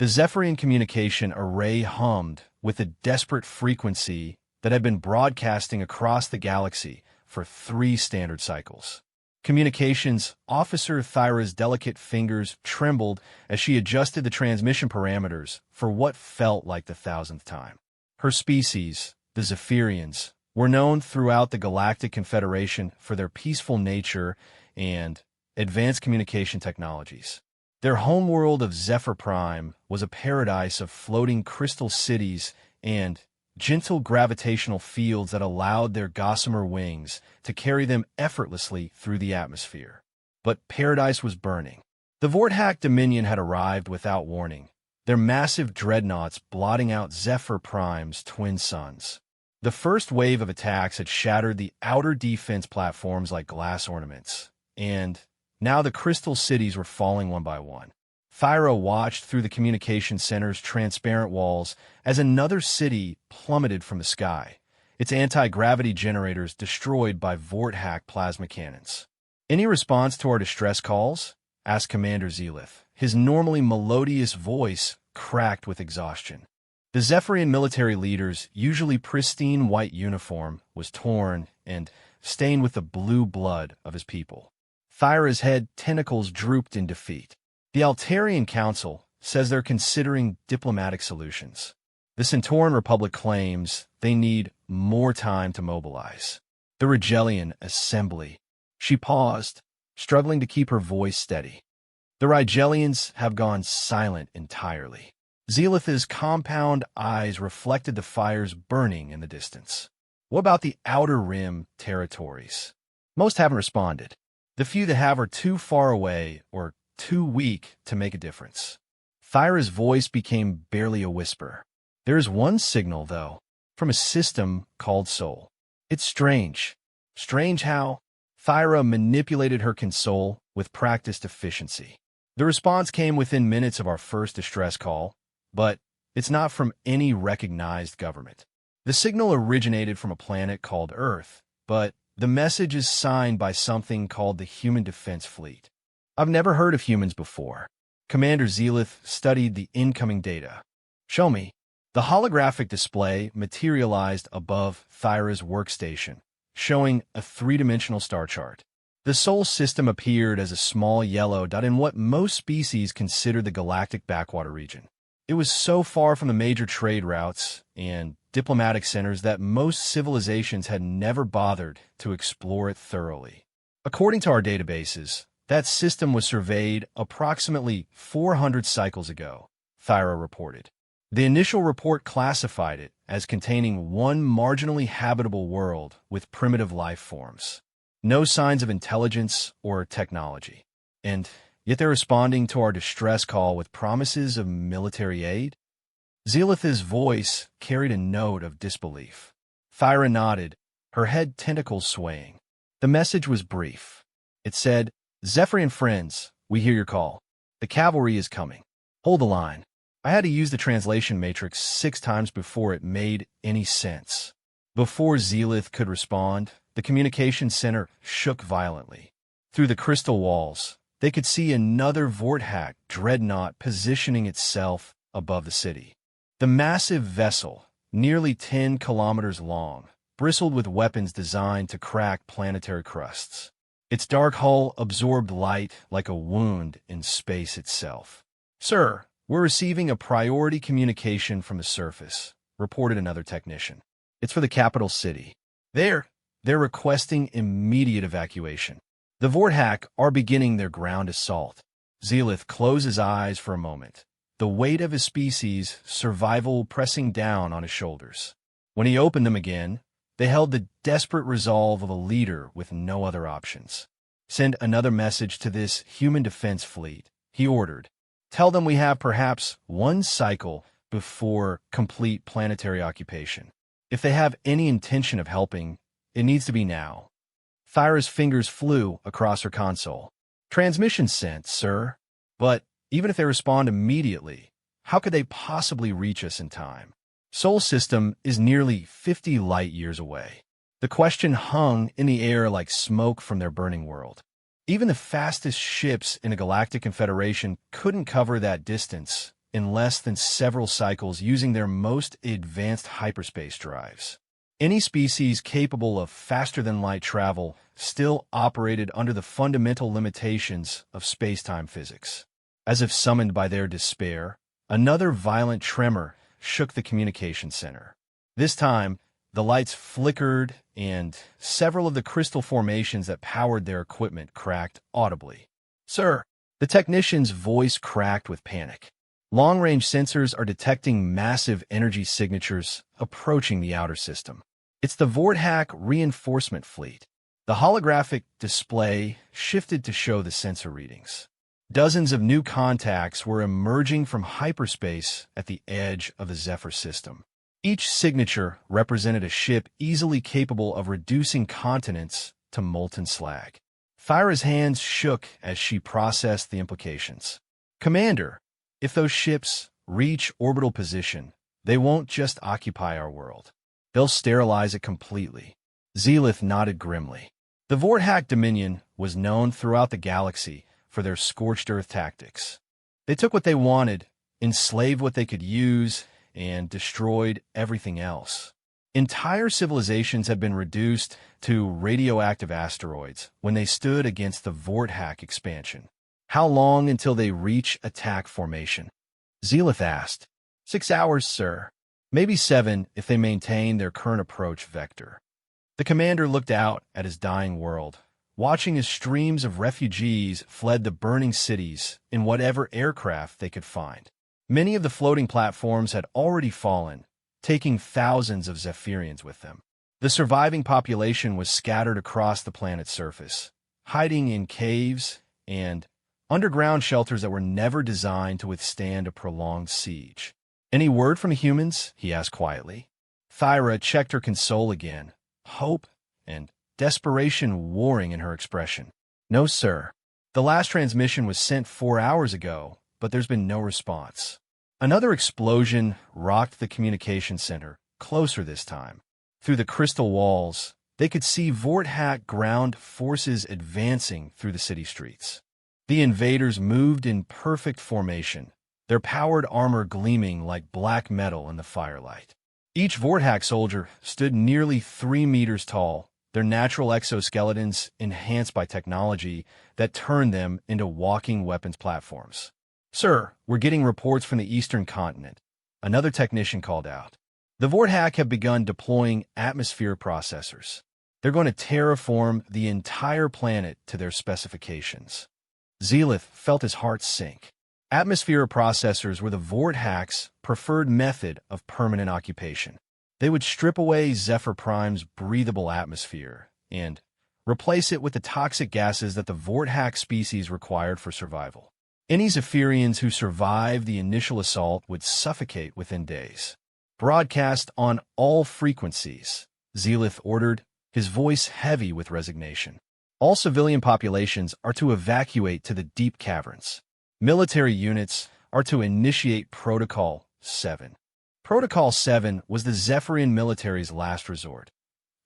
The Zephyrian communication array hummed with a desperate frequency that had been broadcasting across the galaxy for 3 standard cycles. Communications Officer Thyra's delicate fingers trembled as she adjusted the transmission parameters for what felt like the 1,000th time. Her species, the Zephyrians, were known throughout the Galactic Confederation for their peaceful nature and advanced communication technologies. Their homeworld of Zephyr Prime was a paradise of floating crystal cities and gentle gravitational fields that allowed their gossamer wings to carry them effortlessly through the atmosphere. But paradise was burning. The Vorthak Dominion had arrived without warning, their massive dreadnoughts blotting out Zephyr Prime's twin suns. The first wave of attacks had shattered the outer defense platforms like glass ornaments, and now the crystal cities were falling one by one. Thyra watched through the communication center's transparent walls as another city plummeted from the sky, its anti-gravity generators destroyed by Vorthak plasma cannons. "Any response to our distress calls?" asked Commander Zelith, his normally melodious voice cracked with exhaustion. The Zephyrian military leader's usually pristine white uniform was torn and stained with the blue blood of his people. Thyra's head tentacles drooped in defeat. The Altarian Council says they're considering diplomatic solutions. The Centauran Republic claims they need more time to mobilize. The Rigelian Assembly. She paused, struggling to keep her voice steady. The Rigelians have gone silent entirely. Zelith's compound eyes reflected the fires burning in the distance. What about the Outer Rim territories? Most haven't responded. The few that have are too far away or too weak to make a difference. Thyra's voice became barely a whisper. There is one signal, though, from a system called Soul. It's strange. Strange how Thyra manipulated her console with practiced efficiency. The response came within minutes of our first distress call, but it's not from any recognized government. The signal originated from a planet called Earth, but the message is signed by something called the Human Defense Fleet. I've never heard of humans before. Commander Zelith studied the incoming data. Show me. The holographic display materialized above Thyra's workstation, showing a 3-dimensional star chart. The Sol system appeared as a small yellow dot in what most species consider the galactic backwater region. It was so far from the major trade routes and diplomatic centers that most civilizations had never bothered to explore it thoroughly. According to our databases, that system was surveyed approximately 400 cycles ago, Thyra reported. The initial report classified it as containing one marginally habitable world with primitive life forms. No signs of intelligence or technology. And yet they're responding to our distress call with promises of military aid? Zelith's voice carried a note of disbelief. Thyra nodded, her head tentacles swaying. The message was brief. It said, "Zephyrian friends, we hear your call. The cavalry is coming. Hold the line." I had to use the translation matrix 6 times before it made any sense. Before Zelith could respond, the communication center shook violently. Through the crystal walls, they could see another Vorthak dreadnought positioning itself above the city. The massive vessel, nearly 10 kilometers long, bristled with weapons designed to crack planetary crusts. Its dark hull absorbed light like a wound in space itself. "Sir, we're receiving a priority communication from the surface," reported another technician. "It's for the capital city. They're requesting immediate evacuation. The Vorthak are beginning their ground assault." Zelith closed his eyes for a moment, the weight of his species' survival pressing down on his shoulders. When he opened them again, they held the desperate resolve of a leader with no other options. "Send another message to this human defense fleet," he ordered. "Tell them we have perhaps 1 cycle before complete planetary occupation. If they have any intention of helping, it needs to be now." Thyra's fingers flew across her console. "Transmission sent, sir. But even if they respond immediately, how could they possibly reach us in time? Sol system is nearly 50 light years away." The question hung in the air like smoke from their burning world. Even the fastest ships in a galactic confederation couldn't cover that distance in less than several cycles using their most advanced hyperspace drives. Any species capable of faster-than-light travel still operated under the fundamental limitations of space-time physics. As if summoned by their despair, another violent tremor shook the communication center. This time, the lights flickered, and several of the crystal formations that powered their equipment cracked audibly. "Sir!" The technician's voice cracked with panic. Long-range sensors are detecting massive energy signatures approaching the outer system. It's the Vorthack reinforcement fleet. The holographic display shifted to show the sensor readings. Dozens of new contacts were emerging from hyperspace at the edge of the Zephyr system. Each signature represented a ship easily capable of reducing continents to molten slag. Thyra's hands shook as she processed the implications. "Commander, if those ships reach orbital position, they won't just occupy our world. They'll sterilize it completely." Zelith nodded grimly. The Vorthack Dominion was known throughout the galaxy for their scorched earth tactics. They took what they wanted, enslaved what they could use, and destroyed everything else. Entire civilizations had been reduced to radioactive asteroids when they stood against the Vorthack expansion. "How long until they reach attack formation?" Zelith asked. 6 hours, sir. Maybe 7 if they maintain their current approach vector." The commander looked out at his dying world, watching as streams of refugees fled the burning cities in whatever aircraft they could find. Many of the floating platforms had already fallen, taking thousands of Zephyrians with them. The surviving population was scattered across the planet's surface, hiding in caves and underground shelters that were never designed to withstand a prolonged siege. "Any word from humans?" he asked quietly. Thyra checked her console again, hope and desperation warring in her expression. "No, sir. The last transmission was sent 4 hours ago, but there's been no response." Another explosion rocked the communication center, closer this time. Through the crystal walls, they could see Vorthack ground forces advancing through the city streets. The invaders moved in perfect formation, their powered armor gleaming like black metal in the firelight. Each Vorthack soldier stood nearly 3 meters tall, their natural exoskeletons enhanced by technology that turned them into walking weapons platforms. "Sir, we're getting reports from the eastern continent," another technician called out. "The Vorthack have begun deploying atmosphere processors. They're going to terraform the entire planet to their specifications." Zelith felt his heart sink. Atmosphere processors were the Vorthack's preferred method of permanent occupation. They would strip away Zephyr Prime's breathable atmosphere and replace it with the toxic gases that the Vorthack species required for survival. Any Zephyrians who survived the initial assault would suffocate within days. "Broadcast on all frequencies," Zelith ordered, his voice heavy with resignation. "All civilian populations are to evacuate to the deep caverns. Military units are to initiate Protocol 7. Protocol 7 was the Zephyrian military's last resort,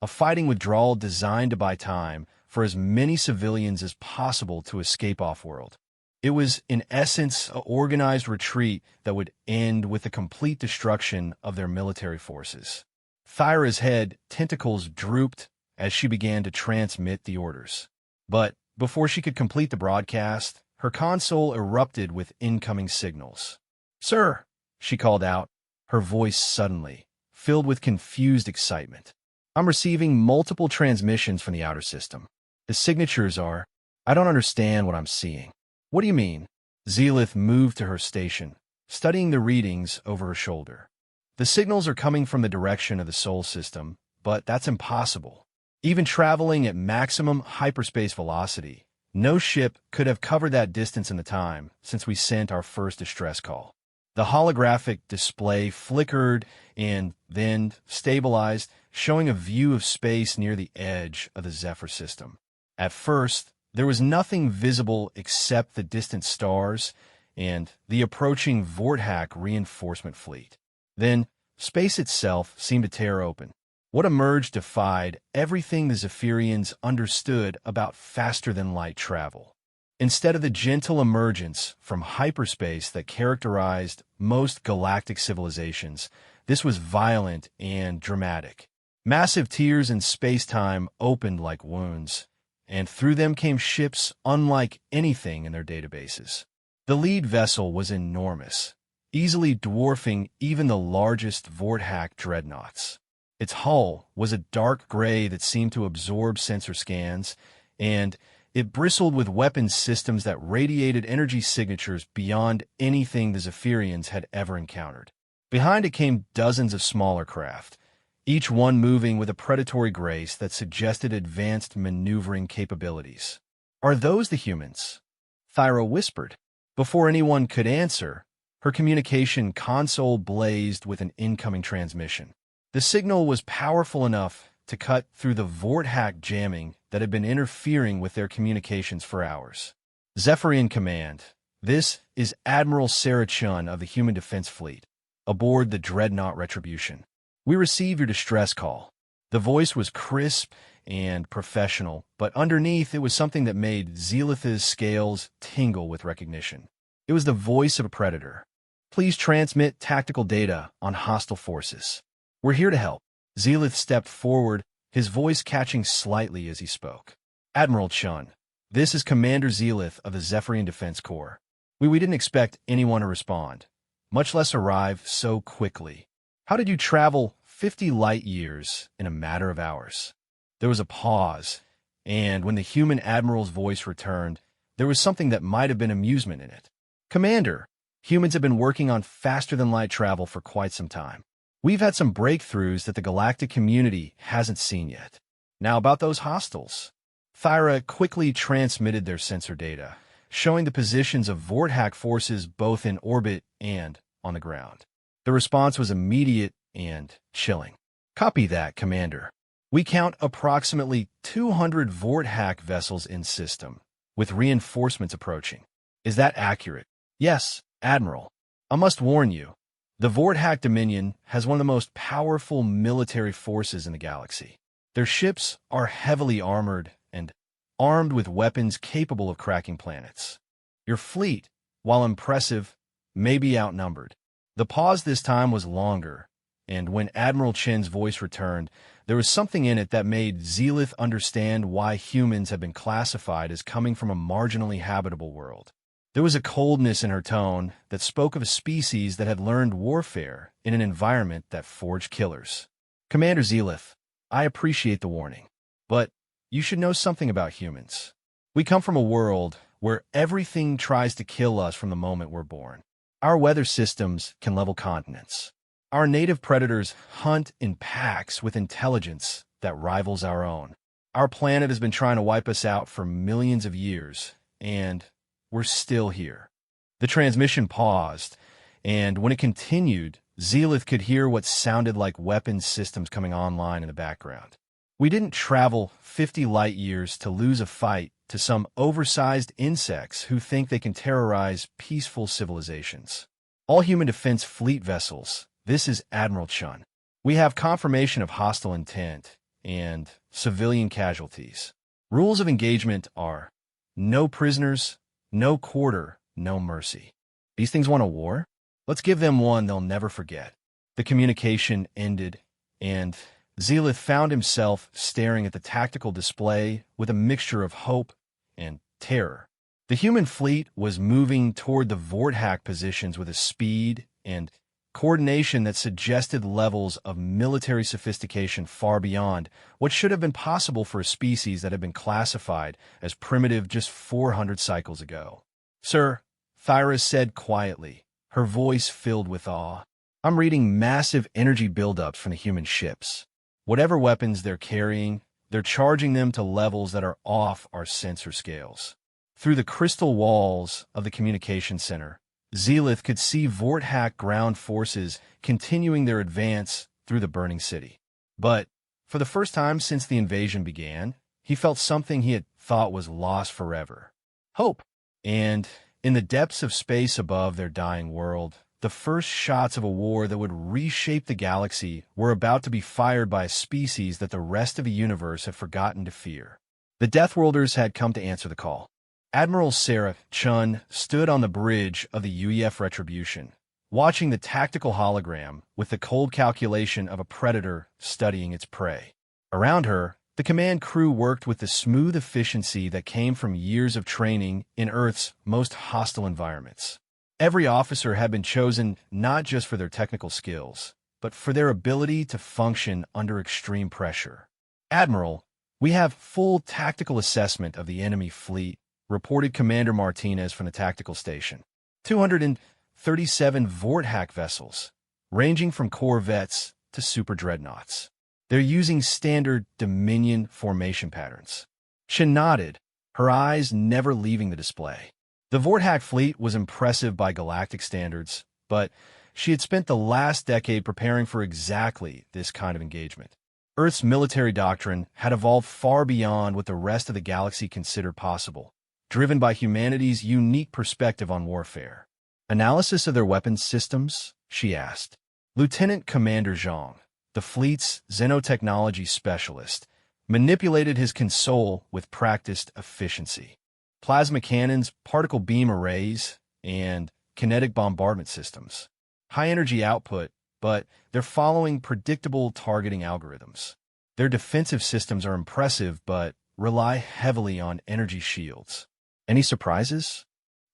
a fighting withdrawal designed to buy time for as many civilians as possible to escape off-world. It was, in essence, an organized retreat that would end with the complete destruction of their military forces. Thyra's head tentacles drooped as she began to transmit the orders. But before she could complete the broadcast, her console erupted with incoming signals. "Sir," she called out, her voice suddenly filled with confused excitement. "I'm receiving multiple transmissions from the outer system. The signatures are... I don't understand what I'm seeing." "What do you mean?" Zelith moved to her station, studying the readings over her shoulder. "The signals are coming from the direction of the Sol system, but that's impossible. Even traveling at maximum hyperspace velocity, no ship could have covered that distance in the time since we sent our first distress call." The holographic display flickered and then stabilized, showing a view of space near the edge of the Zephyr system. At first, there was nothing visible except the distant stars and the approaching Vorthack reinforcement fleet. Then, space itself seemed to tear open. What emerged defied everything the Zephyrians understood about faster-than-light travel. Instead of the gentle emergence from hyperspace that characterized most galactic civilizations, this was violent and dramatic. Massive tears in space-time opened like wounds, and through them came ships unlike anything in their databases. The lead vessel was enormous, easily dwarfing even the largest Vorthack dreadnoughts. Its hull was a dark gray that seemed to absorb sensor scans, and it bristled with weapons systems that radiated energy signatures beyond anything the Zephyrians had ever encountered. Behind it came dozens of smaller craft, each one moving with a predatory grace that suggested advanced maneuvering capabilities. "Are those the humans?" Thyra whispered. Before anyone could answer, her communication console blazed with an incoming transmission. The signal was powerful enough to cut through the Vorthack jamming that had been interfering with their communications for hours. "Zephyrian Command, this is Admiral Sarah Chun of the Human Defense Fleet, aboard the Dreadnought Retribution. We receive your distress call." The voice was crisp and professional, but underneath it was something that made Zealith's scales tingle with recognition. It was the voice of a predator. "Please transmit tactical data on hostile forces. We're here to help." Zealith stepped forward, his voice catching slightly as he spoke. "Admiral Chun, this is Commander Zealith of the Zephyrian Defense Corps. We didn't expect anyone to respond, much less arrive so quickly. How did you travel 50 light years in a matter of hours?" There was a pause, and when the human admiral's voice returned, there was something that might have been amusement in it. "Commander, humans have been working on faster-than-light travel for quite some time. We've had some breakthroughs that the galactic community hasn't seen yet. Now about those hostiles." Thyra quickly transmitted their sensor data, showing the positions of Vorthack forces both in orbit and on the ground. The response was immediate and chilling. "Copy that, Commander. We count approximately 200 Vorthack vessels in system, with reinforcements approaching. Is that accurate?" "Yes, Admiral. I must warn you, the Vorthack Dominion has one of the most powerful military forces in the galaxy. Their ships are heavily armored and armed with weapons capable of cracking planets. Your fleet, while impressive, may be outnumbered." The pause this time was longer, and when Admiral Chen's voice returned, there was something in it that made Zealith understand why humans have been classified as coming from a marginally habitable world. There was a coldness in her tone that spoke of a species that had learned warfare in an environment that forged killers. "Commander Zealith, I appreciate the warning, but you should know something about humans. We come from a world where everything tries to kill us from the moment we're born. Our weather systems can level continents. Our native predators hunt in packs with intelligence that rivals our own. Our planet has been trying to wipe us out for millions of years, and we're still here." The transmission paused, and when it continued, Zealith could hear what sounded like weapons systems coming online in the background. "We didn't travel 50 light years to lose a fight to some oversized insects who think they can terrorize peaceful civilizations. All human defense fleet vessels, this is Admiral Chun. We have confirmation of hostile intent and civilian casualties. Rules of engagement are no prisoners, no quarter, no mercy. These things want a war? Let's give them one they'll never forget." The communication ended, and Zealith found himself staring at the tactical display with a mixture of hope and terror. The human fleet was moving toward the Vorthack positions with a speed and coordination that suggested levels of military sophistication far beyond what should have been possible for a species that had been classified as primitive just 400 cycles ago. "Sir," Thyra said quietly, her voice filled with awe, "I'm reading massive energy buildups from the human ships. Whatever weapons they're carrying, they're charging them to levels that are off our sensor scales." Through the crystal walls of the communication center, Zealith could see Vorthack ground forces continuing their advance through the burning city. But for the first time since the invasion began, he felt something he had thought was lost forever: hope. And in the depths of space above their dying world, the first shots of a war that would reshape the galaxy were about to be fired by a species that the rest of the universe had forgotten to fear. The Deathworlders had come to answer the call. Admiral Sarah Chun stood on the bridge of the UEF Retribution, watching the tactical hologram with the cold calculation of a predator studying its prey. Around her, the command crew worked with the smooth efficiency that came from years of training in Earth's most hostile environments. Every officer had been chosen not just for their technical skills, but for their ability to function under extreme pressure. "Admiral, we have full tactical assessment of the enemy fleet," reported Commander Martinez from the tactical station. 237 Vorthack vessels, ranging from corvettes to super dreadnoughts. They're using standard Dominion formation patterns. She nodded, her eyes never leaving the display. The Vorthack fleet was impressive by galactic standards, but she had spent the last decade preparing for exactly this kind of engagement. Earth's military doctrine had evolved far beyond what the rest of the galaxy considered possible, driven by humanity's unique perspective on warfare. "Analysis of their weapons systems?" she asked. Lieutenant Commander Zhang, the fleet's xenotechnology specialist, manipulated his console with practiced efficiency. Plasma cannons, particle beam arrays, and kinetic bombardment systems. High energy output, but they're following predictable targeting algorithms. Their defensive systems are impressive, but rely heavily on energy shields. Any surprises?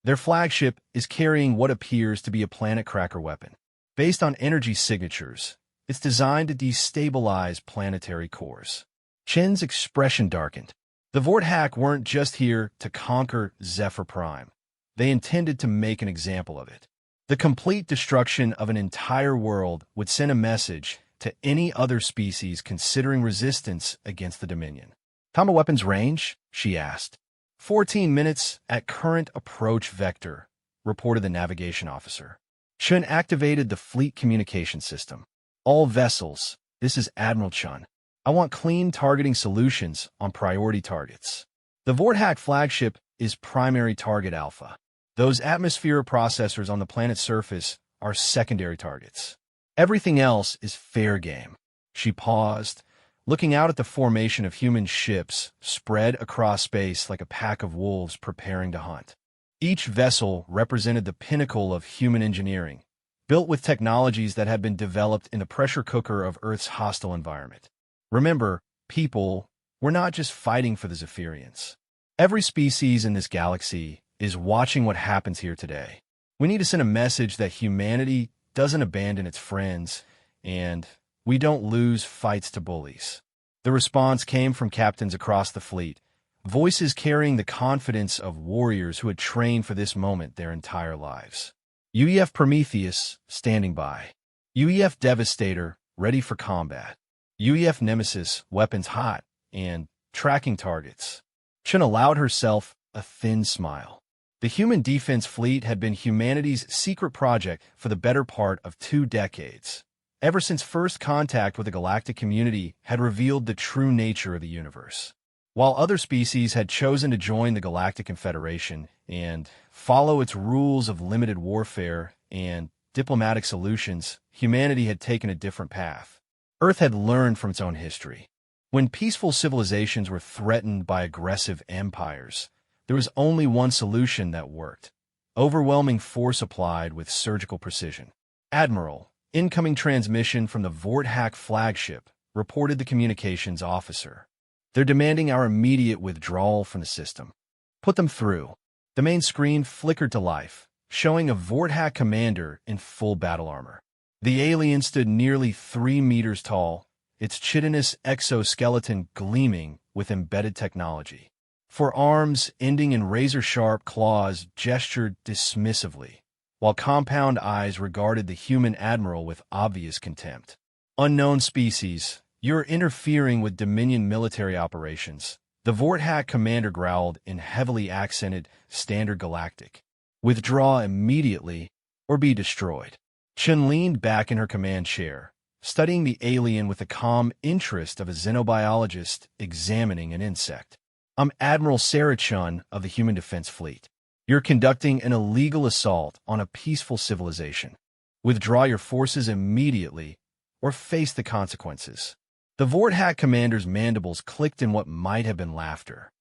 Their flagship is carrying what appears to be a planet cracker weapon. Based on energy signatures, it's designed to destabilize planetary cores. Chen's expression darkened. The Vorthack weren't just here to conquer Zephyr Prime. They intended to make an example of it. The complete destruction of an entire world would send a message to any other species considering resistance against the Dominion. "Combat weapons range?" she asked. 14 minutes at current approach vector, reported the navigation officer. Chun activated the fleet communication system. "All vessels, this is Admiral Chun. I want clean targeting solutions on priority targets. The Vorthack flagship is primary target alpha. Those atmosphere processors on the planet's surface are secondary targets. Everything else is fair game." She paused, looking out at the formation of human ships spread across space like a pack of wolves preparing to hunt. Each vessel represented the pinnacle of human engineering, built with technologies that had been developed in the pressure cooker of Earth's hostile environment. Remember, people, we're not just fighting for the Zephyrians. Every species in this galaxy is watching what happens here today. We need to send a message that humanity doesn't abandon its friends, and we don't lose fights to bullies. The response came from captains across the fleet, voices carrying the confidence of warriors who had trained for this moment their entire lives. UEF Prometheus, standing by. UEF Devastator, ready for combat. UEF Nemesis, weapons hot, and tracking targets. Chun allowed herself a thin smile. The human defense fleet had been humanity's secret project for the better part of 2 decades, ever since first contact with the galactic community had revealed the true nature of the universe. While other species had chosen to join the Galactic Confederation and follow its rules of limited warfare and diplomatic solutions, humanity had taken a different path. Earth had learned from its own history. When peaceful civilizations were threatened by aggressive empires, there was only one solution that worked: overwhelming force applied with surgical precision. "Admiral, incoming transmission from the Vorthack flagship," reported the communications officer. "They're demanding our immediate withdrawal from the system." "Put them through." The main screen flickered to life, showing a Vorthack commander in full battle armor. The alien stood nearly 3 meters tall, its chitinous exoskeleton gleaming with embedded technology. Forearms ending in razor-sharp claws gestured dismissively, while compound eyes regarded the human admiral with obvious contempt. "Unknown species, you're interfering with Dominion military operations," the Vorthack commander growled in heavily accented Standard Galactic. "Withdraw immediately or be destroyed." Chun leaned back in her command chair, studying the alien with the calm interest of a xenobiologist examining an insect. "I'm Admiral Sarah Chun of the Human Defense Fleet. You're conducting an illegal assault on a peaceful civilization. Withdraw your forces immediately or face the consequences." The Vorthack commander's mandibles clicked in what might have been laughter.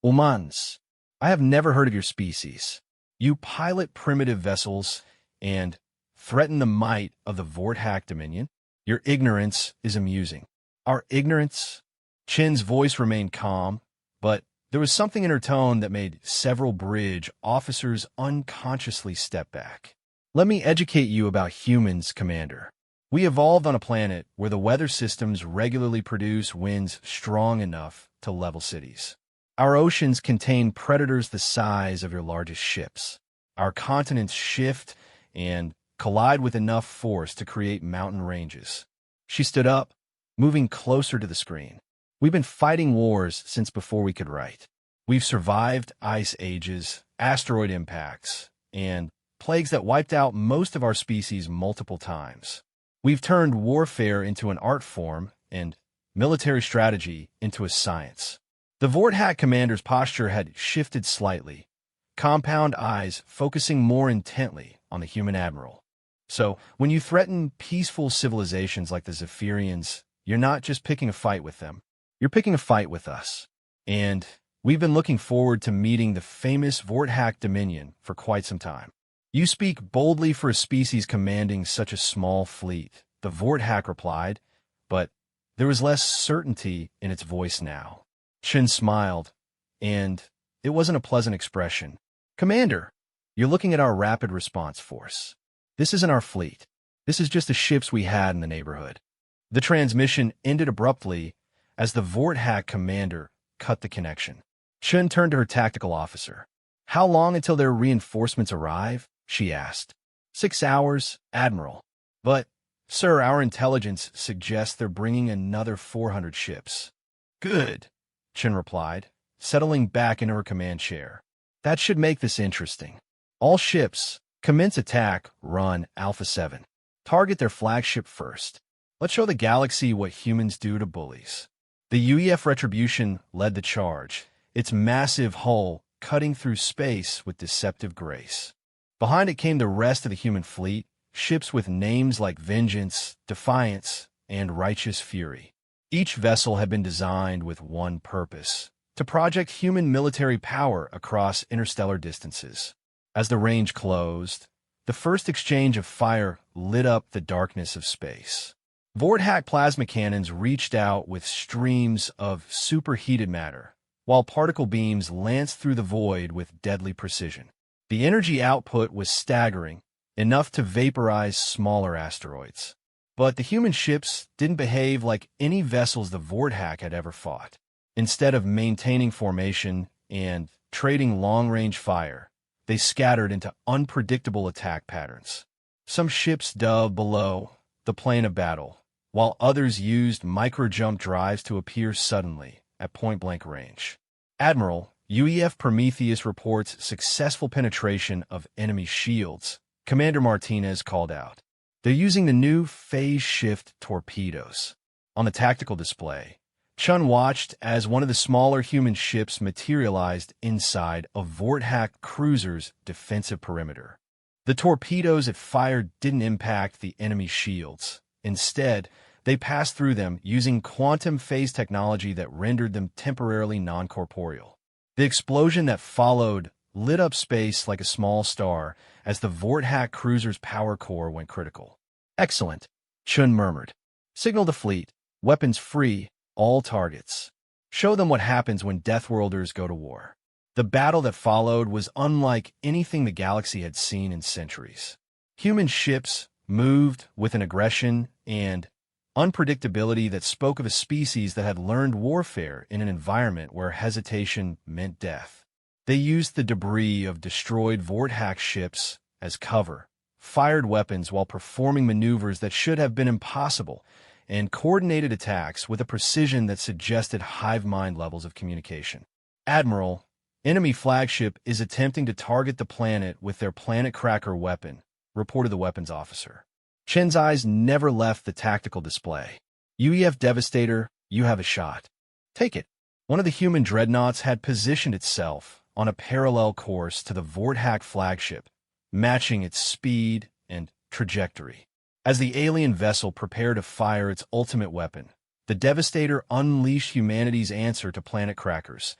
"Humans, I have never heard of your species. You pilot primitive vessels and threaten the might of the Vorthak Dominion? Your ignorance is amusing. Our ignorance? Chin's voice remained calm, but there was something in her tone that made several bridge officers unconsciously step back. Let me educate you about humans, Commander. We evolved on a planet where the weather systems regularly produce winds strong enough to level cities. Our oceans contain predators the size of your largest ships. Our continents shift and collide with enough force to create mountain ranges. She stood up, moving closer to the screen. We've been fighting wars since before we could write. We've survived ice ages, asteroid impacts, and plagues that wiped out most of our species multiple times. We've turned warfare into an art form and military strategy into a science. The Vorthak commander's posture had shifted slightly, compound eyes focusing more intently on the human admiral. So, when you threaten peaceful civilizations like the Zephyrians, you're not just picking a fight with them. You're picking a fight with us. And we've been looking forward to meeting the famous Vorthak Dominion for quite some time. You speak boldly for a species commanding such a small fleet, the Vorthak replied, but there was less certainty in its voice now. Chin smiled, and it wasn't a pleasant expression. Commander, you're looking at our rapid response force. This isn't our fleet. This is just the ships we had in the neighborhood. The transmission ended abruptly as the Vorthak commander cut the connection. Chin turned to her tactical officer. How long until their reinforcements arrive? She asked. 6 hours, Admiral. But, sir, our intelligence suggests they're bringing another 400 ships. Good, Chin replied, settling back into her command chair. That should make this interesting. All ships, commence attack, run Alpha 7. Target their flagship first. Let's show the galaxy what humans do to bullies. The UEF Retribution led the charge, its massive hull cutting through space with deceptive grace. Behind it came the rest of the human fleet, ships with names like Vengeance, Defiance, and Righteous Fury. Each vessel had been designed with one purpose, to project human military power across interstellar distances. As the range closed, the first exchange of fire lit up the darkness of space. Vorthak plasma cannons reached out with streams of superheated matter, while particle beams lanced through the void with deadly precision. The energy output was staggering, enough to vaporize smaller asteroids. But the human ships didn't behave like any vessels the Vorthak had ever fought. Instead of maintaining formation and trading long-range fire, they scattered into unpredictable attack patterns. Some ships dove below the plane of battle, while others used micro-jump drives to appear suddenly at point-blank range. Admiral, UEF Prometheus reports successful penetration of enemy shields, Commander Martinez called out. They're using the new phase-shift torpedoes. On the tactical display, Chun watched as one of the smaller human ships materialized inside a Vorthak cruiser's defensive perimeter. The torpedoes it fired didn't impact the enemy shields. Instead, they passed through them using quantum phase technology that rendered them temporarily non-corporeal. The explosion that followed lit up space like a small star as the Vorthak cruiser's power core went critical. Excellent, Chun murmured. Signal the fleet, weapons free, all targets. Show them what happens when Deathworlders go to war. The battle that followed was unlike anything the galaxy had seen in centuries. Human ships moved with an aggression and unpredictability that spoke of a species that had learned warfare in an environment where hesitation meant death. They used the debris of destroyed Vorthak ships as cover, fired weapons while performing maneuvers that should have been impossible, and coordinated attacks with a precision that suggested hive mind levels of communication. Admiral, enemy flagship is attempting to target the planet with their planet cracker weapon, reported the weapons officer. Chen's eyes never left the tactical display. UEF Devastator, you have a shot. Take it. One of the human dreadnoughts had positioned itself on a parallel course to the Vorthak flagship, matching its speed and trajectory. As the alien vessel prepared to fire its ultimate weapon, the Devastator unleashed humanity's answer to planet crackers,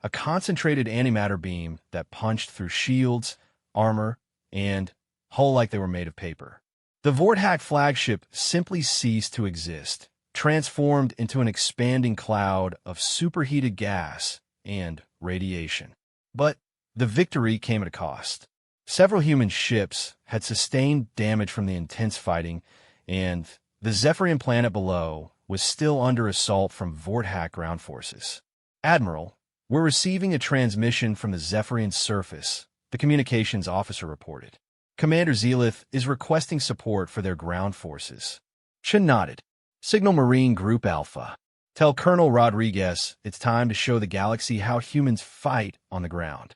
a concentrated antimatter beam that punched through shields, armor, and hull like they were made of paper. The Vorthak flagship simply ceased to exist, transformed into an expanding cloud of superheated gas and radiation. But the victory came at a cost. Several human ships had sustained damage from the intense fighting, and the Zephyrian planet below was still under assault from Vorthak ground forces. "Admiral, we're receiving a transmission from the Zephyrian surface," the communications officer reported. "Commander Zelith is requesting support for their ground forces." Chen nodded. "Signal Marine Group Alpha. Tell Colonel Rodriguez it's time to show the galaxy how humans fight on the ground."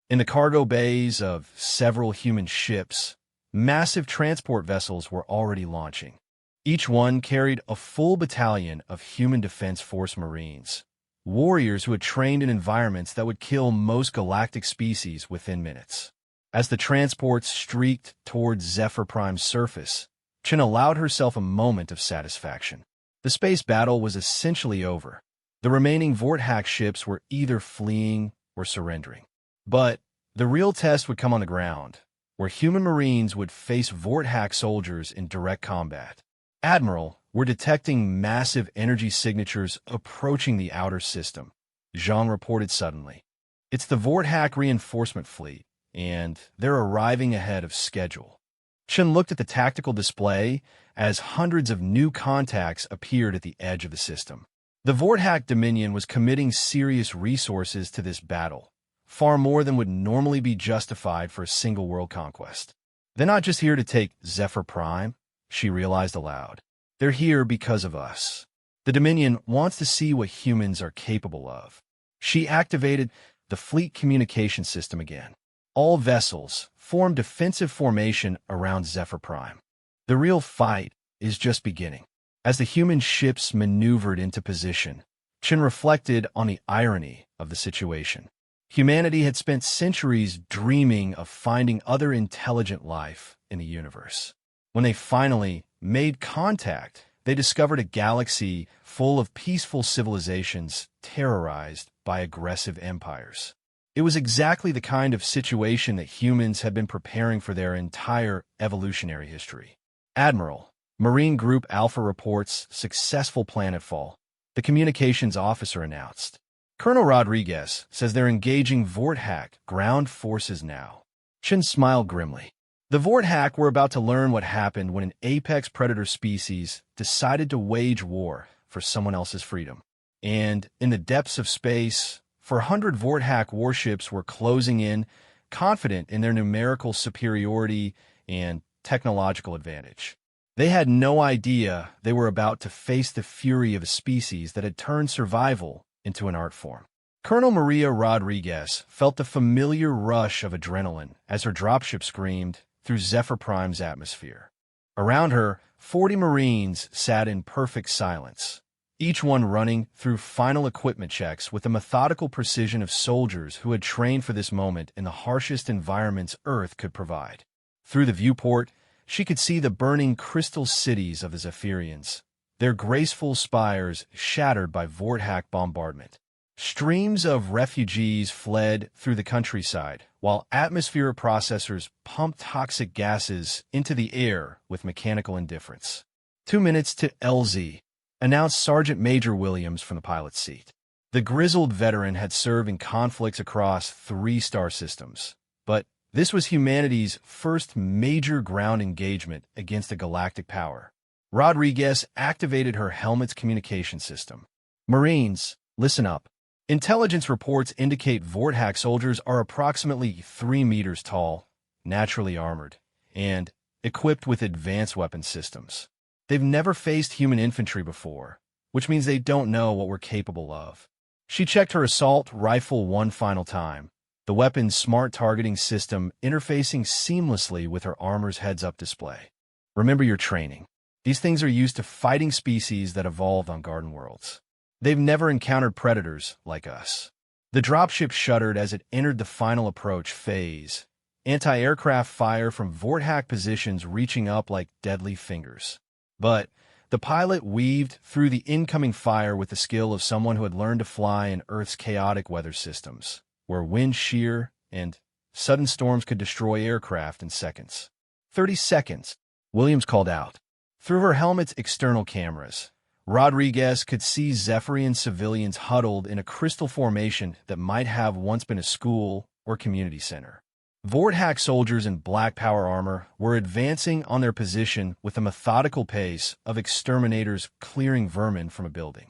In the cargo bays of several human ships, massive transport vessels were already launching. Each one carried a full battalion of Human Defense Force Marines, warriors who had trained in environments that would kill most galactic species within minutes. As the transports streaked towards Zephyr Prime's surface, Chen allowed herself a moment of satisfaction. The space battle was essentially over. The remaining Vorthak ships were either fleeing or surrendering. But the real test would come on the ground, where human Marines would face Vorthak soldiers in direct combat. "Admiral, we're detecting massive energy signatures approaching the outer system," Zhang reported suddenly. "It's the Vorthak reinforcement fleet, and they're arriving ahead of schedule." Chen looked at the tactical display as hundreds of new contacts appeared at the edge of the system. The Vorthak Dominion was committing serious resources to this battle, far more than would normally be justified for a single world conquest. "They're not just here to take Zephyr Prime," she realized aloud. "They're here because of us. The Dominion wants to see what humans are capable of." She activated the fleet communication system again. All vessels formed defensive formation around Zephyr Prime. The real fight is just beginning. As the human ships maneuvered into position, Chen reflected on the irony of the situation. Humanity had spent centuries dreaming of finding other intelligent life in the universe. When they finally made contact, they discovered a galaxy full of peaceful civilizations terrorized by aggressive empires. It was exactly the kind of situation that humans had been preparing for their entire evolutionary history. "Admiral, Marine Group Alpha reports successful planetfall," the communications officer announced. "Colonel Rodriguez says they're engaging Vorthak ground forces now." Chen smiled grimly. The Vorthak were about to learn what happened when an apex predator species decided to wage war for someone else's freedom. And in the depths of space, 400 Vorthak warships were closing in, confident in their numerical superiority and technological advantage. They had no idea they were about to face the fury of a species that had turned survival into an art form. Colonel Maria Rodriguez felt the familiar rush of adrenaline as her dropship screamed through Zephyr Prime's atmosphere. Around her, 40 Marines sat in perfect silence, each one running through final equipment checks with the methodical precision of soldiers who had trained for this moment in the harshest environments Earth could provide. Through the viewport, she could see the burning crystal cities of the Zephyrians, their graceful spires shattered by Vorthak bombardment. Streams of refugees fled through the countryside, while atmospheric processors pumped toxic gases into the air with mechanical indifference. 2 minutes to LZ, announced Sergeant Major Williams from the pilot's seat. The grizzled veteran had served in conflicts across 3-star systems, but this was humanity's first major ground engagement against a galactic power. Rodriguez activated her helmet's communication system. "Marines, listen up. Intelligence reports indicate Vorthak soldiers are approximately 3 meters tall, naturally armored, and equipped with advanced weapon systems. They've never faced human infantry before, which means they don't know what we're capable of." She checked her assault rifle one final time, the weapon's smart targeting system interfacing seamlessly with her armor's heads-up display. "Remember your training. These things are used to fighting species that evolved on Garden Worlds. They've never encountered predators like us." The dropship shuddered as it entered the final approach phase, anti-aircraft fire from Vorthak positions reaching up like deadly fingers. But The pilot weaved through the incoming fire with the skill of someone who had learned to fly in Earth's chaotic weather systems, where wind shear and sudden storms could destroy aircraft in seconds. 30 seconds, Williams called out. Through her helmet's external cameras, Rodriguez could see Zephyrian civilians huddled in a crystal formation that might have once been a school or community center. Vorthack soldiers in black power armor were advancing on their position with the methodical pace of exterminators clearing vermin from a building.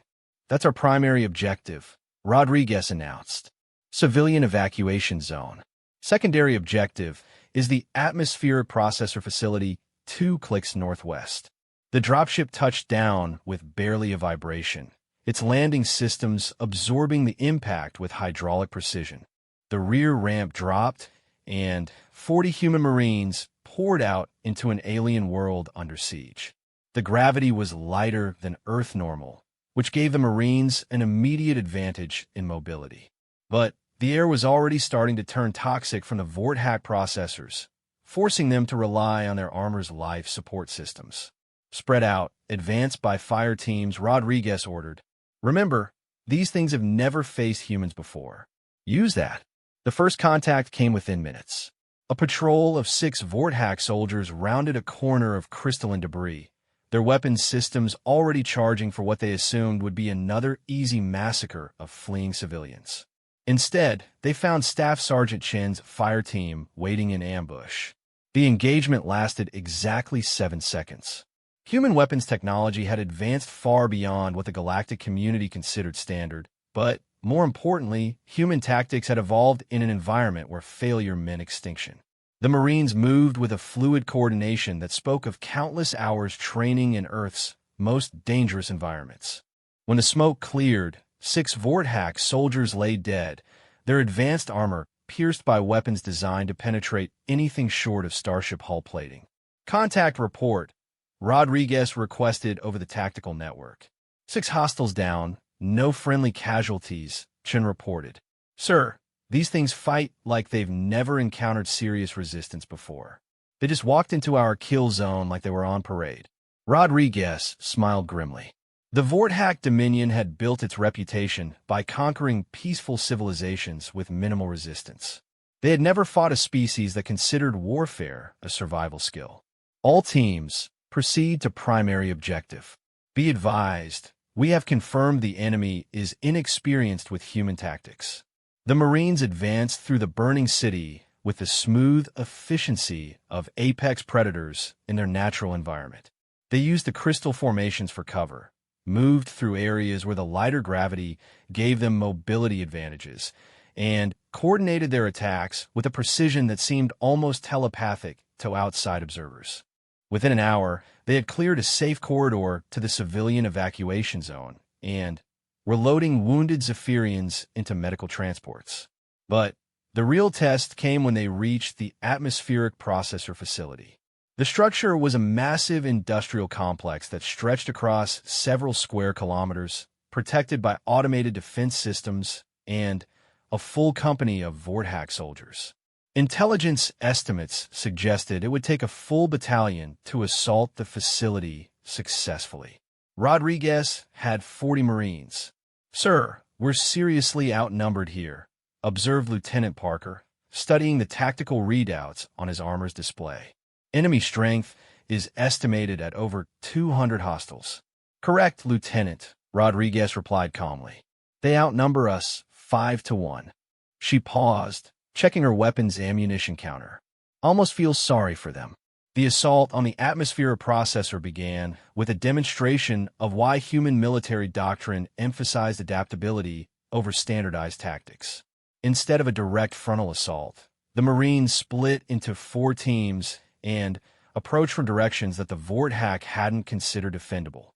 That's our primary objective, Rodriguez announced. Civilian evacuation zone. Secondary objective is the atmospheric processor facility 2 clicks northwest. The dropship touched down with barely a vibration, its landing systems absorbing the impact with hydraulic precision. The rear ramp dropped, and 40 human Marines poured out into an alien world under siege. The gravity was lighter than Earth normal, which gave the Marines an immediate advantage in mobility. But the air was already starting to turn toxic from the Vorthack processors, forcing them to rely on their armor's life support systems. Spread out, advance by fire teams, Rodriguez ordered. Remember, these things have never faced humans before. Use that. The first contact came within minutes. A patrol of 6 Vorthack soldiers rounded a corner of crystalline debris, their weapons systems already charging for what they assumed would be another easy massacre of fleeing civilians. Instead, they found Staff Sergeant Chin's fire team waiting in ambush. The engagement lasted exactly 7 seconds. Human weapons technology had advanced far beyond what the galactic community considered standard, but more importantly, human tactics had evolved in an environment where failure meant extinction. The Marines moved with a fluid coordination that spoke of countless hours training in Earth's most dangerous environments. When the smoke cleared, 6 Vorthack soldiers lay dead, their advanced armor pierced by weapons designed to penetrate anything short of starship hull plating. Contact report, Rodriguez requested over the tactical network. 6 hostiles down. No friendly casualties, Chin reported. Sir, these things fight like they've never encountered serious resistance before. They just walked into our kill zone like they were on parade. Rodriguez smiled grimly. The Vorthack Dominion had built its reputation by conquering peaceful civilizations with minimal resistance. They had never fought a species that considered warfare a survival skill. All teams, proceed to primary objective. Be advised, we have confirmed the enemy is inexperienced with human tactics. The Marines advanced through the burning city with the smooth efficiency of apex predators in their natural environment. They used the crystal formations for cover, moved through areas where the lighter gravity gave them mobility advantages, and coordinated their attacks with a precision that seemed almost telepathic to outside observers. Within an hour, they had cleared a safe corridor to the civilian evacuation zone and were loading wounded Zephyrians into medical transports. But the real test came when they reached the atmospheric processor facility. The structure was a massive industrial complex that stretched across several square kilometers, protected by automated defense systems and a full company of Vorthack soldiers. Intelligence estimates suggested it would take a full battalion to assault the facility successfully. Rodriguez had 40 Marines. Sir, we're seriously outnumbered here, observed Lieutenant Parker, studying the tactical readouts on his armor's display. Enemy strength is estimated at over 200 hostiles. Correct, Lieutenant, Rodriguez replied calmly. They outnumber us 5-1. She paused, checking her weapons ammunition counter. Almost feels sorry for them. The assault on the atmosphere processor began with a demonstration of why human military doctrine emphasized adaptability over standardized tactics. Instead of a direct frontal assault, the Marines split into 4 teams and approached from directions that the Vorthack hadn't considered defendable.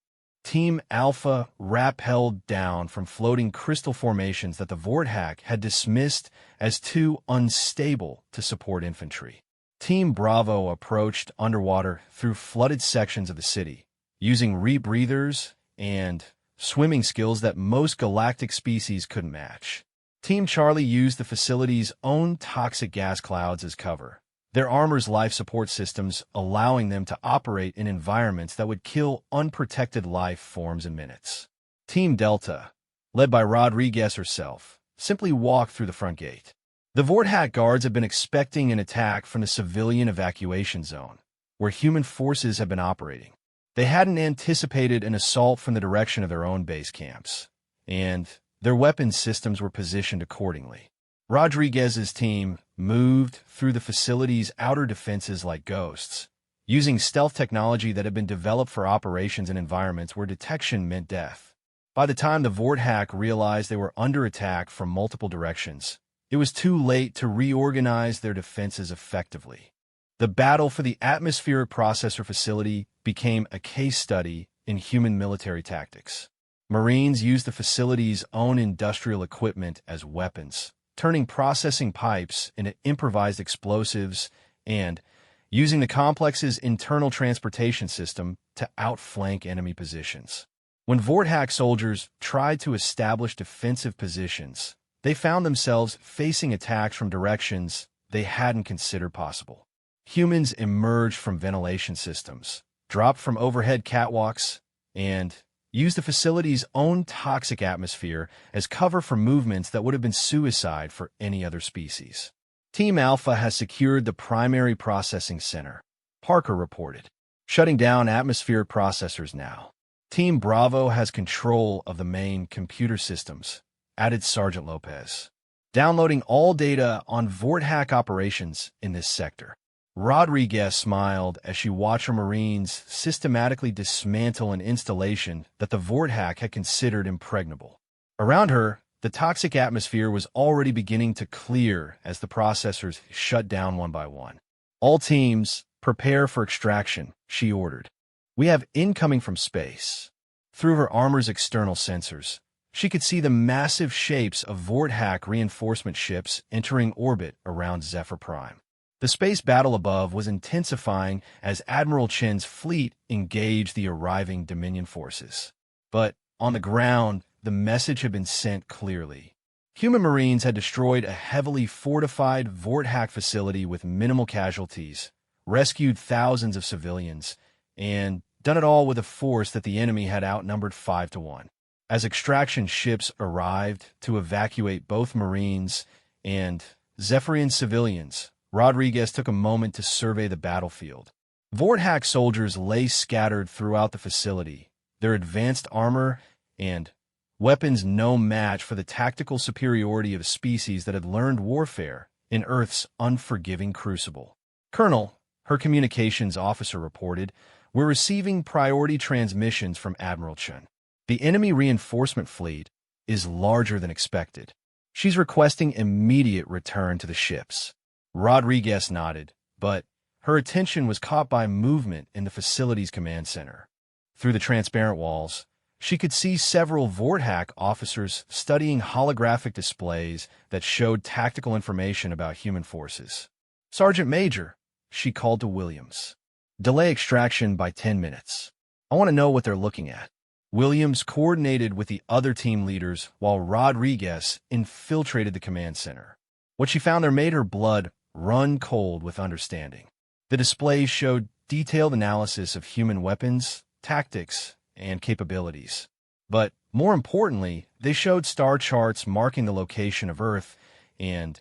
Team Alpha rappelled down from floating crystal formations that the Vorthack had dismissed as too unstable to support infantry. Team Bravo approached underwater through flooded sections of the city, using rebreathers and swimming skills that most galactic species couldn't match. Team Charlie used the facility's own toxic gas clouds as cover, their armor's life support systems allowing them to operate in environments that would kill unprotected life forms in minutes. Team Delta, led by Rodriguez herself, simply walked through the front gate. The Vorthack guards had been expecting an attack from the civilian evacuation zone, where human forces had been operating. They hadn't anticipated an assault from the direction of their own base camps, and their weapons systems were positioned accordingly. Rodriguez's team moved through the facility's outer defenses like ghosts, using stealth technology that had been developed for operations in environments where detection meant death. By the time the Vorthack realized they were under attack from multiple directions, it was too late to reorganize their defenses effectively. The battle for the atmospheric processor facility became a case study in human military tactics. Marines used the facility's own industrial equipment as weapons, turning processing pipes into improvised explosives and using the complex's internal transportation system to outflank enemy positions. When Vorthack soldiers tried to establish defensive positions, they found themselves facing attacks from directions they hadn't considered possible. Humans emerged from ventilation systems, dropped from overhead catwalks, and used the facility's own toxic atmosphere as cover for movements that would have been suicide for any other species. Team Alpha has secured the primary processing center, Parker reported, shutting down atmospheric processors now. Team Bravo has control of the main computer systems, added Sergeant Lopez, downloading all data on Vorthack operations in this sector. Rodriguez smiled as she watched her Marines systematically dismantle an installation that the Vorthack had considered impregnable. Around her, the toxic atmosphere was already beginning to clear as the processors shut down one by one. All teams, prepare for extraction, she ordered. We have incoming from space. Through her armor's external sensors, she could see the massive shapes of Vorthack reinforcement ships entering orbit around Zephyr Prime. The space battle above was intensifying as Admiral Chen's fleet engaged the arriving Dominion forces. But on the ground, the message had been sent clearly. Human Marines had destroyed a heavily fortified Vorthack facility with minimal casualties, rescued thousands of civilians, and done it all with a force that the enemy had outnumbered 5-1. As extraction ships arrived to evacuate both Marines and Zephyrian civilians, Rodriguez took a moment to survey the battlefield. Vorthack soldiers lay scattered throughout the facility, their advanced armor and weapons no match for the tactical superiority of a species that had learned warfare in Earth's unforgiving crucible. Colonel, her communications officer reported, we're receiving priority transmissions from Admiral Chen. The enemy reinforcement fleet is larger than expected. She's requesting immediate return to the ships. Rodriguez nodded, but her attention was caught by movement in the facility's command center. Through the transparent walls, she could see several Vorthack officers studying holographic displays that showed tactical information about human forces. Sergeant Major, she called to Williams. Delay extraction by 10 minutes. I want to know what they're looking at. Williams coordinated with the other team leaders while Rodriguez infiltrated the command center. What she found there made her blood run cold with understanding. The displays showed detailed analysis of human weapons, tactics, and capabilities. But more importantly, they showed star charts marking the location of Earth and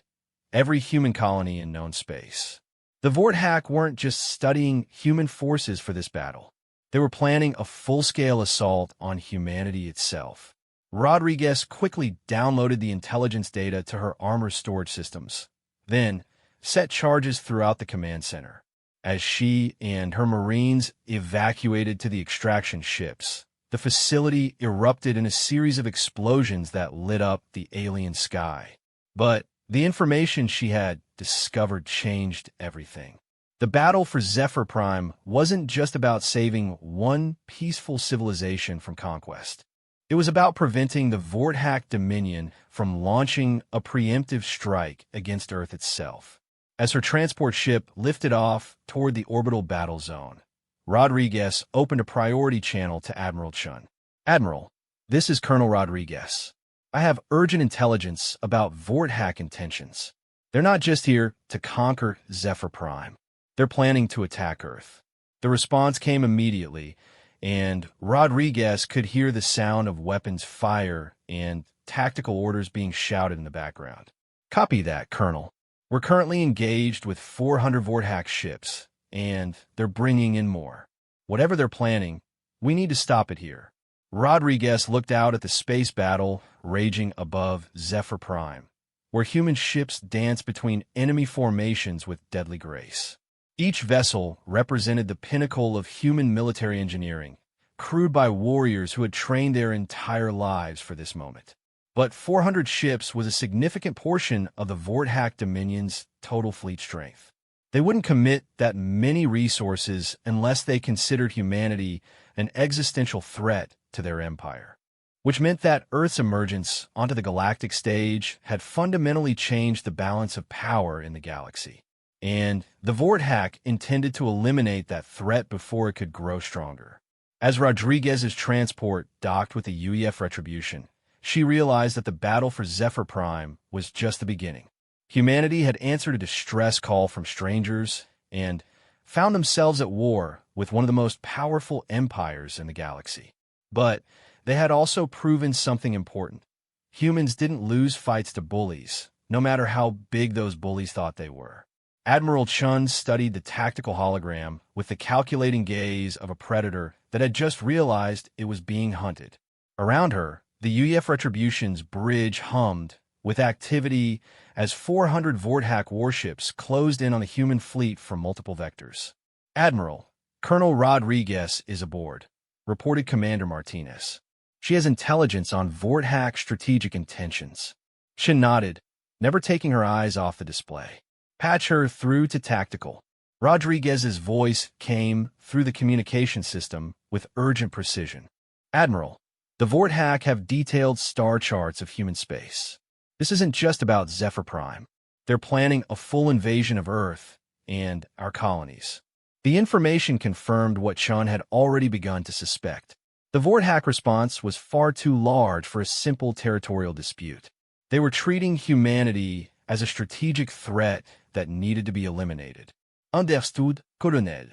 every human colony in known space. The Vorthack weren't just studying human forces for this battle. They were planning a full-scale assault on humanity itself. Rodriguez quickly downloaded the intelligence data to her armor storage systems, then set charges throughout the command center. As she and her Marines evacuated to the extraction ships, the facility erupted in a series of explosions that lit up the alien sky. But the information she had discovered changed everything. The battle for Zephyr Prime wasn't just about saving one peaceful civilization from conquest. It was about preventing the Vorthack Dominion from launching a preemptive strike against Earth itself. As her transport ship lifted off toward the orbital battle zone, Rodriguez opened a priority channel to Admiral Chen. Admiral, this is Colonel Rodriguez. I have urgent intelligence about Vorthack intentions. They're not just here to conquer Zephyr Prime. They're planning to attack Earth. The response came immediately, and Rodriguez could hear the sound of weapons fire and tactical orders being shouted in the background. Copy that, Colonel. We're currently engaged with 400 Vortex ships, and they're bringing in more. Whatever they're planning, we need to stop it here. Rodriguez looked out at the space battle raging above Zephyr Prime, where human ships danced between enemy formations with deadly grace. Each vessel represented the pinnacle of human military engineering, crewed by warriors who had trained their entire lives for this moment. But 400 ships was a significant portion of the Vortex Dominion's total fleet strength. They wouldn't commit that many resources unless they considered humanity an existential threat to their empire, which meant that Earth's emergence onto the galactic stage had fundamentally changed the balance of power in the galaxy. And the Vortex intended to eliminate that threat before it could grow stronger. As Rodriguez's transport docked with the UEF Retribution, she realized that the battle for Zephyr Prime was just the beginning. Humanity had answered a distress call from strangers and found themselves at war with one of the most powerful empires in the galaxy. But they had also proven something important. Humans didn't lose fights to bullies, no matter how big those bullies thought they were. Admiral Chun studied the tactical hologram with the calculating gaze of a predator that had just realized it was being hunted. Around her, the UEF Retribution's bridge hummed with activity as 400 Vortex warships closed in on the human fleet from multiple vectors. Admiral, Colonel Rodriguez is aboard, reported Commander Martinez. She has intelligence on Vortex strategic intentions. Shin nodded, never taking her eyes off the display. Patch her through to tactical. Rodriguez's voice came through the communication system with urgent precision. Admiral, the Vortex have detailed star charts of human space. This isn't just about Zephyr Prime. They're planning a full invasion of Earth and our colonies. The information confirmed what Chun had already begun to suspect. The Vortex response was far too large for a simple territorial dispute. They were treating humanity as a strategic threat that needed to be eliminated. Understood, Colonel.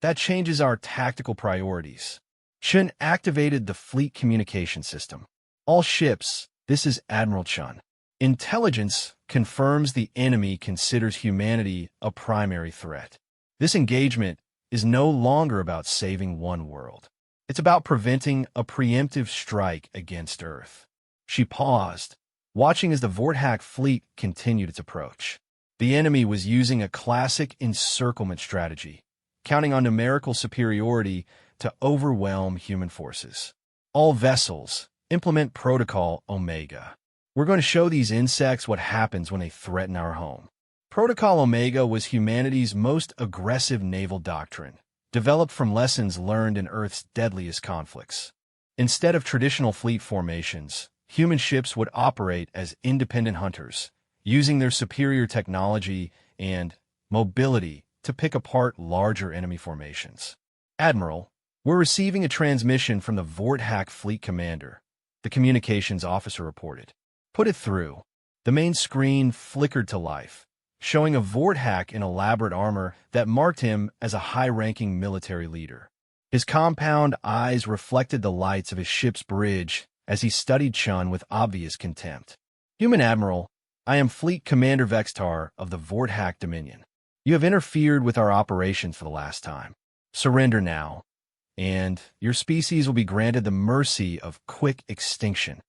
That changes our tactical priorities. Chun activated the fleet communication system. All ships, this is Admiral Chun. Intelligence confirms the enemy considers humanity a primary threat. This engagement is no longer about saving one world. It's about preventing a preemptive strike against Earth. She paused, watching as the Vortex fleet continued its approach. The enemy was using a classic encirclement strategy, counting on numerical superiority to overwhelm human forces. All vessels, implement Protocol Omega. We're going to show these insects what happens when they threaten our home. Protocol Omega was humanity's most aggressive naval doctrine, developed from lessons learned in Earth's deadliest conflicts. Instead of traditional fleet formations, human ships would operate as independent hunters, using their superior technology and mobility to pick apart larger enemy formations. Admiral, we're receiving a transmission from the Vortex fleet commander, the communications officer reported. Put it through. The main screen flickered to life, showing a Vortex in elaborate armor that marked him as a high-ranking military leader. His compound eyes reflected the lights of his ship's bridge as he studied Chun with obvious contempt. Human Admiral, I am Fleet Commander Vextar of the Vortex Dominion. You have interfered with our operations for the last time. Surrender now, and your species will be granted the mercy of quick extinction.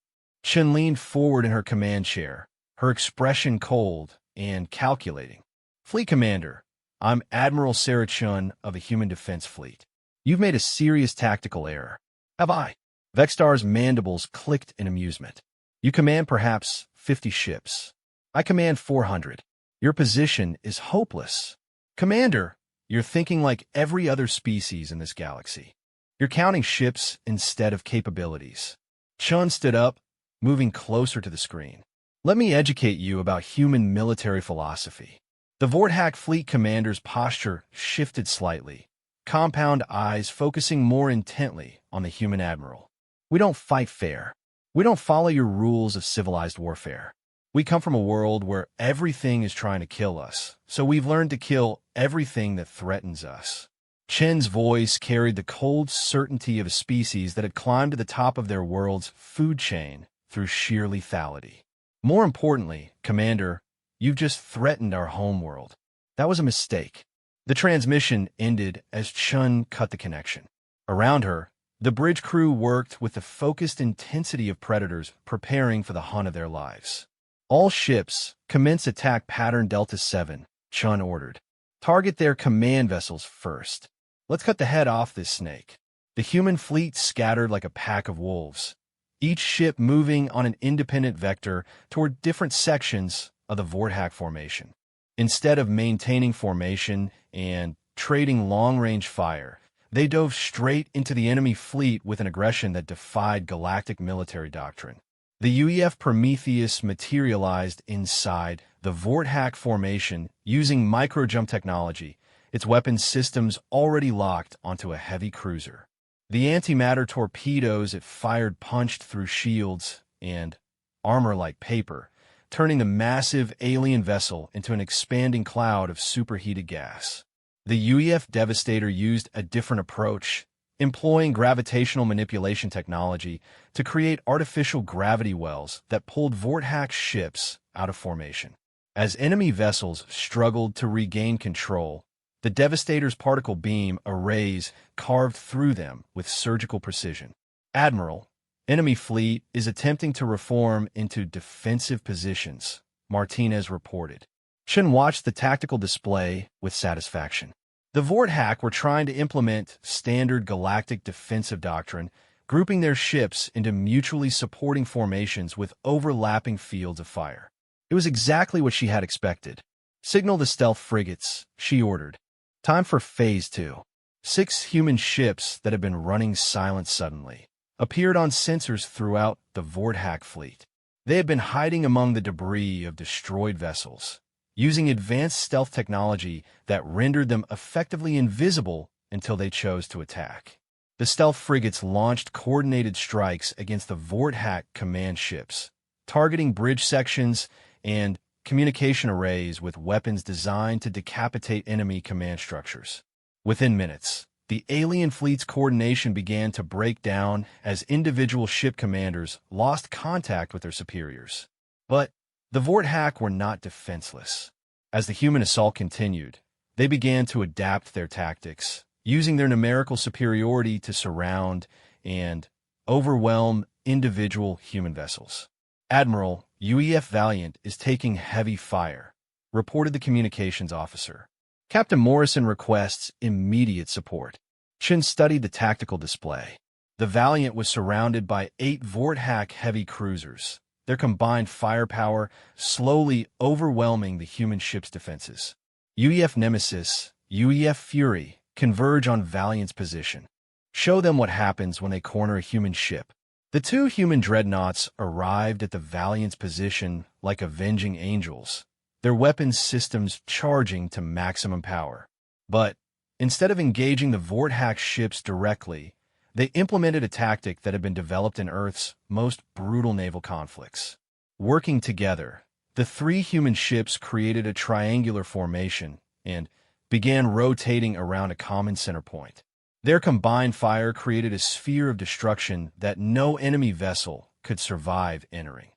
Chun leaned forward in her command chair, her expression cold and calculating. Fleet Commander, I'm Admiral Sarah Chun of the Human Defense Fleet. You've made a serious tactical error. Have I? Vextar's mandibles clicked in amusement. You command perhaps 50 ships. I command 400. Your position is hopeless. Commander, you're thinking like every other species in this galaxy. You're counting ships instead of capabilities. Chun stood up, moving closer to the screen. Let me educate you about human military philosophy. The Vortex fleet commander's posture shifted slightly, compound eyes focusing more intently on the human admiral. We don't fight fair. We don't follow your rules of civilized warfare. We come from a world where everything is trying to kill us, so we've learned to kill everything that threatens us. Chen's voice carried the cold certainty of a species that had climbed to the top of their world's food chain through sheer lethality. More importantly, Commander, you've just threatened our homeworld. That was a mistake. The transmission ended as Chun cut the connection. Around her, the bridge crew worked with the focused intensity of predators preparing for the hunt of their lives. All ships, commence attack pattern Delta 7, Chun ordered. Target their command vessels first. Let's cut the head off this snake. The human fleet scattered like a pack of wolves, each ship moving on an independent vector toward different sections of the Vorthak formation. Instead of maintaining formation and trading long-range fire, they dove straight into the enemy fleet with an aggression that defied galactic military doctrine. The UEF Prometheus materialized inside the Vorthak formation using microjump technology, its weapons systems already locked onto a heavy cruiser. The antimatter torpedoes it fired punched through shields and armor like paper, turning the massive alien vessel into an expanding cloud of superheated gas. The UEF Devastator used a different approach, employing gravitational manipulation technology to create artificial gravity wells that pulled Vorthak ships out of formation. As enemy vessels struggled to regain control, the Devastator's particle beam arrays carved through them with surgical precision. Admiral, enemy fleet is attempting to reform into defensive positions, Martinez reported. Chen watched the tactical display with satisfaction. The Vorthak were trying to implement standard galactic defensive doctrine, grouping their ships into mutually supporting formations with overlapping fields of fire. It was exactly what she had expected. Signal the stealth frigates, she ordered. Time for Phase 2. 6 human ships that had been running silent suddenly appeared on sensors throughout the Vorthak fleet. They had been hiding among the debris of destroyed vessels, using advanced stealth technology that rendered them effectively invisible until they chose to attack. The stealth frigates launched coordinated strikes against the Vorthak command ships, targeting bridge sections and communication arrays with weapons designed to decapitate enemy command structures. Within minutes, the alien fleet's coordination began to break down as individual ship commanders lost contact with their superiors. But the Vorthak were not defenseless. As the human assault continued, they began to adapt their tactics, using their numerical superiority to surround and overwhelm individual human vessels. Admiral, UEF Valiant is taking heavy fire, reported the communications officer. Captain Morrison requests immediate support. Chen studied the tactical display. The Valiant was surrounded by 8 Vorthak heavy cruisers, their combined firepower slowly overwhelming the human ship's defenses. UEF Nemesis, UEF Fury converge on Valiant's position. Show them what happens when they corner a human ship. The 2 human dreadnoughts arrived at the Valiant's position like avenging angels, their weapons systems charging to maximum power. But instead of engaging the Vorthak ships directly, they implemented a tactic that had been developed in Earth's most brutal naval conflicts. Working together, the 3 human ships created a triangular formation and began rotating around a common center point. Their combined fire created a sphere of destruction that no enemy vessel could survive entering,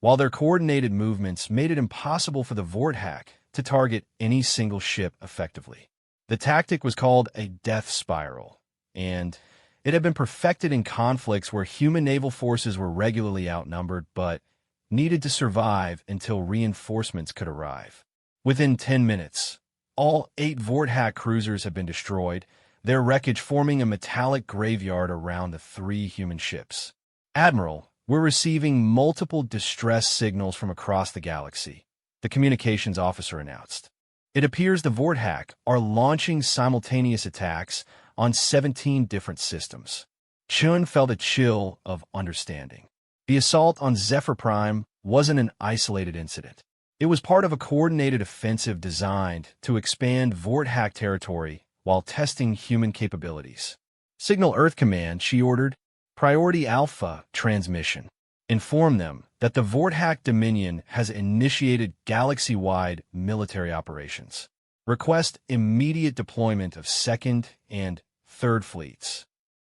while their coordinated movements made it impossible for the Vorthak to target any single ship effectively. The tactic was called a death spiral, and it had been perfected in conflicts where human naval forces were regularly outnumbered but needed to survive until reinforcements could arrive. Within 10 minutes, all 8 Vorthak cruisers had been destroyed, their wreckage forming a metallic graveyard around the 3 human ships. Admiral, we're receiving multiple distress signals from across the galaxy, the communications officer announced. It appears the Vorthak are launching simultaneous attacks on 17 different systems. Chun felt a chill of understanding. The assault on Zephyr Prime wasn't an isolated incident. It was part of a coordinated offensive designed to expand Vorthak territory while testing human capabilities. Signal Earth Command, she ordered. Priority Alpha transmission. Inform them that the Vorthak Dominion has initiated galaxy-wide military operations. Request immediate deployment of second and third fleets.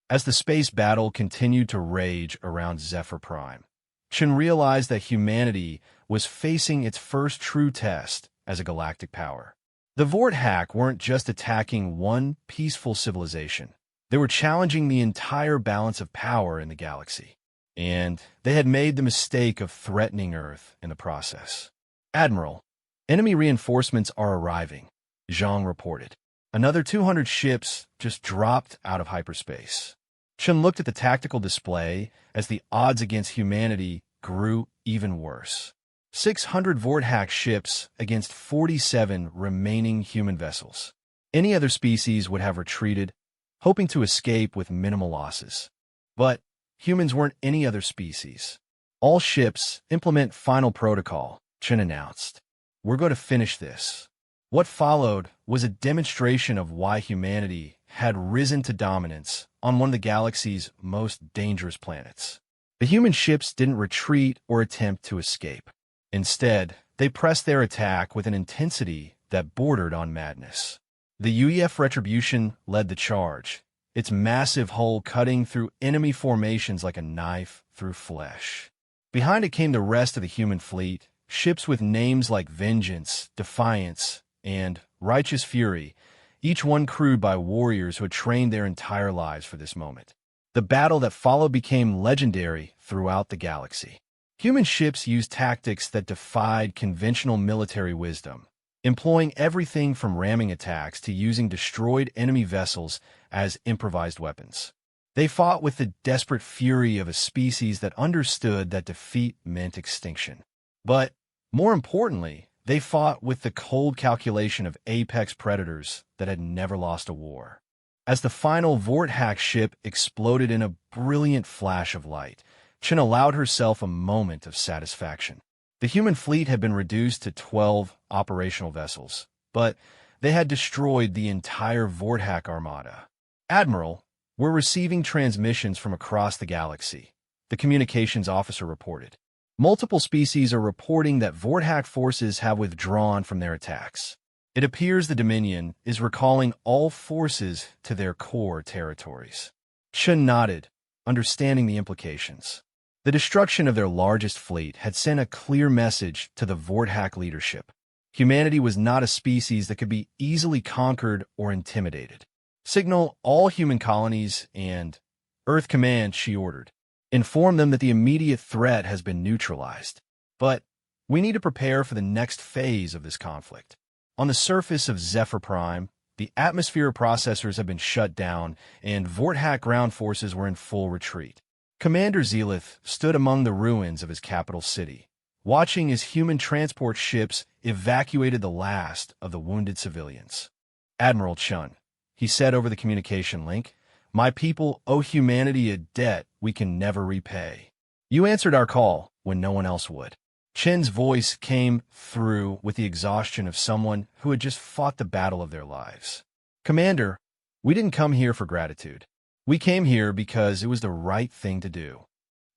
As the space battle continued to rage around Zephyr Prime, Chen realized that humanity was facing its first true test as a galactic power. The Vorthak weren't just attacking one peaceful civilization. They were challenging the entire balance of power in the galaxy. And they had made the mistake of threatening Earth in the process. "Admiral, enemy reinforcements are arriving," Zhang reported. Another 200 ships just dropped out of hyperspace. Chen looked at the tactical display as the odds against humanity grew even worse. 600 Vorthak ships against 47 remaining human vessels. Any other species would have retreated, hoping to escape with minimal losses. But humans weren't any other species. "All ships implement final protocol," Chen announced. "We're going to finish this." What followed was a demonstration of why humanity had risen to dominance on one of the galaxy's most dangerous planets. The human ships didn't retreat or attempt to escape. Instead, they pressed their attack with an intensity that bordered on madness. The UEF Retribution led the charge, its massive hull cutting through enemy formations like a knife through flesh. Behind it came the rest of the human fleet, ships with names like Vengeance, Defiance, and Righteous Fury, each one crewed by warriors who had trained their entire lives for this moment. The battle that followed became legendary throughout the galaxy. Human ships used tactics that defied conventional military wisdom, employing everything from ramming attacks to using destroyed enemy vessels as improvised weapons. They fought with the desperate fury of a species that understood that defeat meant extinction. But, more importantly, they fought with the cold calculation of apex predators that had never lost a war. As the final Vorthak ship exploded in a brilliant flash of light, Chen allowed herself a moment of satisfaction. The human fleet had been reduced to 12 operational vessels, but they had destroyed the entire Vorthak armada. "Admiral, we're receiving transmissions from across the galaxy," the communications officer reported. "Multiple species are reporting that Vorthak forces have withdrawn from their attacks. It appears the Dominion is recalling all forces to their core territories." Chen nodded, understanding the implications. The destruction of their largest fleet had sent a clear message to the Vorthak leadership. Humanity was not a species that could be easily conquered or intimidated. "Signal all human colonies and Earth Command," she ordered. "Inform them that the immediate threat has been neutralized. But we need to prepare for the next phase of this conflict." On the surface of Zephyr Prime, the atmosphere processors had been shut down, and Vorthak ground forces were in full retreat. Commander Zelith stood among the ruins of his capital city, watching as human transport ships evacuated the last of the wounded civilians. "Admiral Chun," he said over the communication link, "my people owe humanity a debt we can never repay. You answered our call when no one else would." Chen's voice came through with the exhaustion of someone who had just fought the battle of their lives. "Commander, we didn't come here for gratitude. We came here because it was the right thing to do."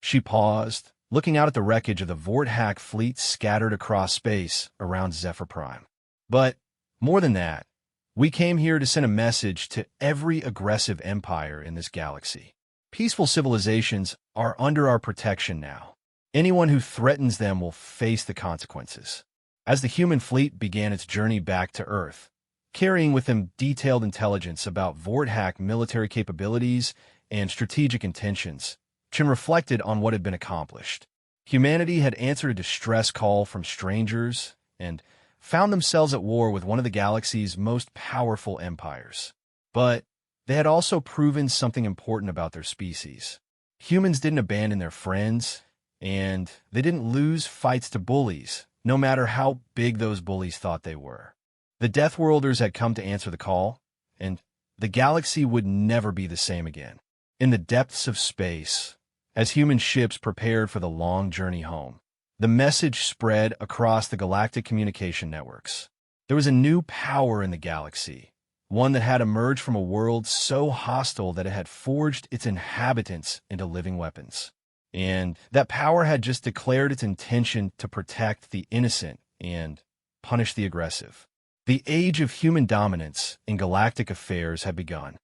She paused, looking out at the wreckage of the Vorthak fleet scattered across space around Zephyr Prime. "But more than that, we came here to send a message to every aggressive empire in this galaxy. Peaceful civilizations are under our protection now. Anyone who threatens them will face the consequences." As the human fleet began its journey back to Earth, carrying with them detailed intelligence about Vorthak military capabilities and strategic intentions, Chen reflected on what had been accomplished. Humanity had answered a distress call from strangers and found themselves at war with one of the galaxy's most powerful empires. But they had also proven something important about their species. Humans didn't abandon their friends, and they didn't lose fights to bullies, no matter how big those bullies thought they were. The Deathworlders had come to answer the call, and the galaxy would never be the same again. In the depths of space, as human ships prepared for the long journey home, the message spread across the galactic communication networks. There was a new power in the galaxy, one that had emerged from a world so hostile that it had forged its inhabitants into living weapons. and that power had just declared its intention to protect the innocent and punish the aggressive. The age of human dominance in galactic affairs had begun.